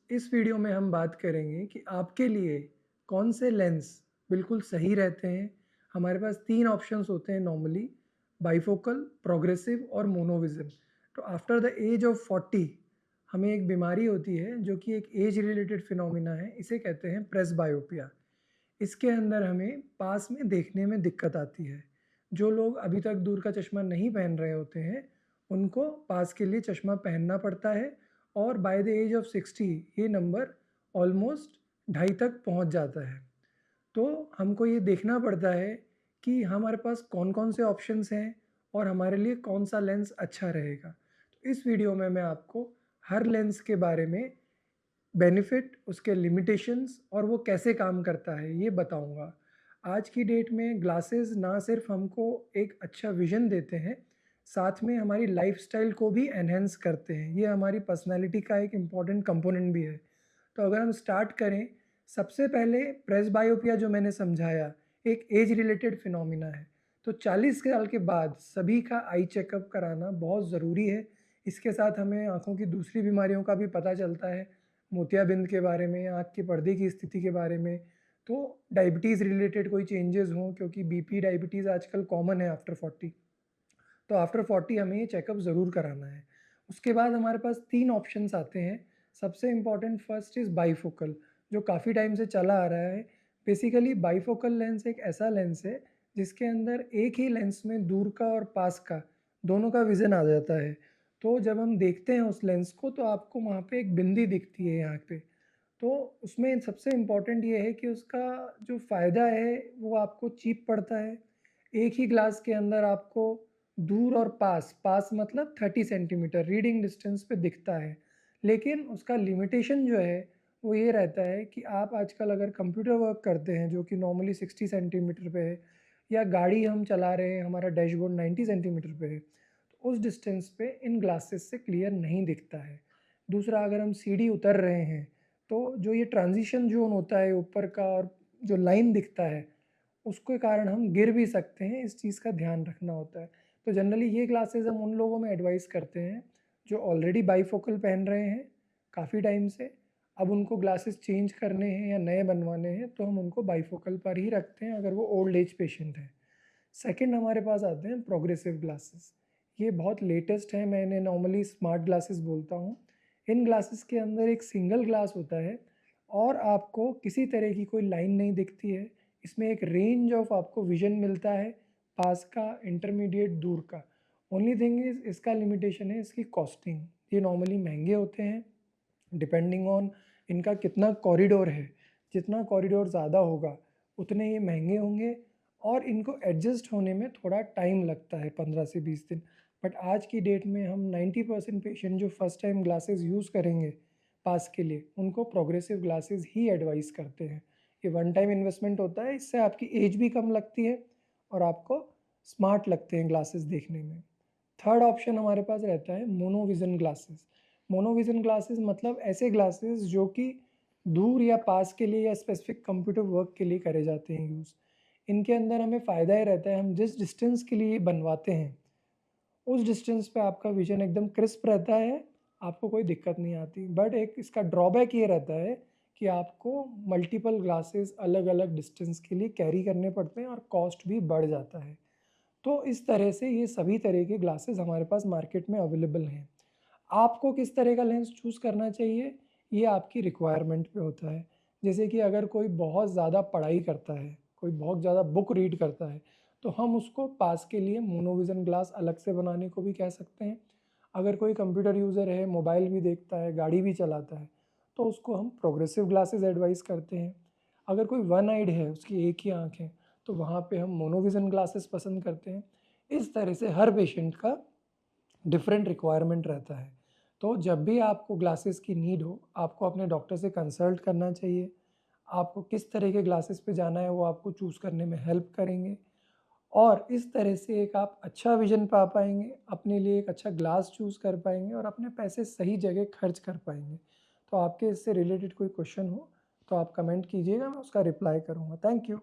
इस वीडियो में हम बात करेंगे कि आपके लिए कौन से लेंस बिल्कुल सही रहते हैं। हमारे पास 3 ऑप्शंस होते हैं नॉर्मली, बाइफोकल, प्रोग्रेसिव और मोनोविज़न। तो आफ्टर द एज ऑफ 40 हमें एक बीमारी होती है जो कि एक एज रिलेटेड फिनोमिना है, इसे कहते हैं प्रेसबायोपिया। इसके अंदर हमें पास में देखने में दिक्कत आती है। जो लोग अभी तक दूर का चश्मा नहीं पहन रहे होते हैं, उनको पास के लिए चश्मा पहनना पड़ता है और बाय द एज ऑफ 60 ये नंबर ऑलमोस्ट ढाई तक पहुंच जाता है। तो हमको ये देखना पड़ता है कि हमारे पास कौन-कौन से ऑप्शंस हैं और हमारे लिए कौन-सा लेंस अच्छा रहेगा। तो इस वीडियो में मैं आपको हर लेंस के बारे में बेनिफिट, उसके लिमिटेशंस और वो कैसे काम करता है, ये बताऊँगा। आज की डेट में ग्लासेस ना सिर्फ हमको एक अच्छा विज़न देते हैं, साथ में हमारी लाइफ़स्टाइल को भी एनहांस करते हैं। ये हमारी पर्सनैलिटी का एक इम्पॉर्टेंट कंपोनेंट भी है। तो अगर हम स्टार्ट करें, सबसे पहले प्रेसबायोपिया जो मैंने समझाया, एक एज रिलेटेड फिनोमिना है। तो 40 साल के बाद सभी का आई चेकअप कराना बहुत ज़रूरी है। इसके साथ हमें आँखों की दूसरी बीमारियों का भी पता चलता है, मोतियाबिंद के बारे में, आँख के पर्दे की स्थिति के बारे में। तो डायबिटीज़ रिलेटेड कोई चेंजेज़ हों, क्योंकि बीपी, डायबिटीज़ आजकल कॉमन है आफ्टर 40। तो आफ्टर 40 हमें ये चेकअप ज़रूर कराना है। उसके बाद हमारे पास 3 ऑप्शंस आते हैं। सबसे इम्पोर्टेंट फर्स्ट इज़ बाइफोकल, जो काफ़ी टाइम से चला आ रहा है। बेसिकली बाइफोकल लेंस एक ऐसा लेंस है जिसके अंदर एक ही लेंस में दूर का और पास का दोनों का विज़न आ जाता है। तो जब हम देखते हैं उस लेंस को तो आपको वहाँ पे एक बिंदी दिखती है यहाँ पे। तो उसमें सबसे इम्पोर्टेंट ये है कि उसका जो फ़ायदा है वो आपको चीप पड़ता है। एक ही ग्लास के अंदर आपको दूर और पास, पास मतलब 30 सेंटीमीटर रीडिंग डिस्टेंस पे दिखता है। लेकिन उसका लिमिटेशन जो है वो ये रहता है कि आप आजकल अगर कंप्यूटर वर्क करते हैं जो कि नॉर्मली 60 सेंटीमीटर पे है, या गाड़ी हम चला रहे हैं, हमारा डैशबोर्ड 90 सेंटीमीटर पे है, तो उस डिस्टेंस पे इन ग्लासेस से क्लियर नहीं दिखता है। दूसरा, अगर हम सीढ़ी उतर रहे हैं तो जो ये ट्रांजिशन ज़ोन होता है ऊपर का और जो लाइन दिखता है, उसके कारण हम गिर भी सकते हैं, इस चीज़ का ध्यान रखना होता है। तो जनरली ये ग्लासेस हम उन लोगों में एडवाइस करते हैं जो ऑलरेडी बाइफोकल पहन रहे हैं काफ़ी टाइम से, अब उनको ग्लासेस चेंज करने हैं या नए बनवाने हैं तो हम उनको बाइफोकल पर ही रखते हैं अगर वो ओल्ड एज पेशेंट है। सेकंड हमारे पास आते हैं प्रोग्रेसिव ग्लासेस। ये बहुत लेटेस्ट है, मैं इन्हें नॉर्मली स्मार्ट ग्लासेस बोलता हूँ। इन ग्लासेस के अंदर एक सिंगल ग्लास होता है और आपको किसी तरह की कोई लाइन नहीं दिखती है। इसमें एक रेंज ऑफ आपको विज़न मिलता है, पास का, इंटरमीडिएट, दूर का। ओनली थिंग इज़ इसका लिमिटेशन है इसकी कॉस्टिंग। ये नॉर्मली महँगे होते हैं डिपेंडिंग ऑन इनका कितना कॉरिडोर है। जितना कॉरिडोर ज़्यादा होगा, उतने ये महँगे होंगे और इनको एडजस्ट होने में थोड़ा टाइम लगता है, 15 से 20 दिन। बट आज की डेट में हम 90% पेशेंट जो फर्स्ट टाइम ग्लासेस यूज़ करेंगे पास के लिए, उनको प्रोग्रेसिव ग्लासेस ही एडवाइस करते हैं। ये वन टाइम इन्वेस्टमेंट होता है, इससे आपकी एज भी कम लगती है और आपको स्मार्ट लगते हैं ग्लासेस देखने में। थर्ड ऑप्शन हमारे पास रहता है मोनोविज़न ग्लासेस। मोनोविज़न ग्लासेस मतलब ऐसे ग्लासेस जो कि दूर या पास के लिए या स्पेसिफिक कंप्यूटर वर्क के लिए करे जाते हैं यूज़। इनके अंदर हमें फ़ायदा ये रहता है, हम जिस डिस्टेंस के लिए बनवाते हैं, उस डिस्टेंस पे आपका विज़न एकदम क्रिस्प रहता है, आपको कोई दिक्कत नहीं आती। बट एक इसका ड्रॉबैक ये रहता है कि आपको मल्टीपल ग्लासेस अलग-अलग डिस्टेंस के लिए कैरी करने पड़ते हैं और कॉस्ट भी बढ़ जाता है। तो इस तरह से ये सभी तरह के ग्लासेस हमारे पास मार्केट में अवेलेबल हैं। आपको किस तरह का लेंस चूज़ करना चाहिए, ये आपकी रिक्वायरमेंट पे होता है। जैसे कि अगर कोई बहुत ज़्यादा पढ़ाई करता है, कोई बहुत ज़्यादा बुक रीड करता है, तो हम उसको पास के लिए मोनोविज़न ग्लास अलग से बनाने को भी कह सकते हैं। अगर कोई कंप्यूटर यूज़र है, मोबाइल भी देखता है, गाड़ी भी चलाता है, तो उसको हम प्रोग्रेसिव ग्लासेस एडवाइस करते हैं। अगर कोई वन आइड है, उसकी एक ही आँख है, तो वहाँ पे हम मोनोविज़न ग्लासेस पसंद करते हैं। इस तरह से हर पेशेंट का डिफरेंट रिक्वायरमेंट रहता है। तो जब भी आपको ग्लासेस की नीड हो, आपको अपने डॉक्टर से कंसल्ट करना चाहिए। आपको किस तरह के ग्लासेस पे जाना है, वो आपको चूज़ करने में हेल्प करेंगे और इस तरह से एक आप अच्छा विज़न पा पाएँगे, अपने लिए एक अच्छा ग्लास चूज़ कर पाएँगे और अपने पैसे सही जगह खर्च कर पाएँगे। तो आपके इससे रिलेटेड कोई क्वेश्चन हो, तो आप कमेंट कीजिएगा, मैं उसका रिप्लाई करूँगा। Thank you.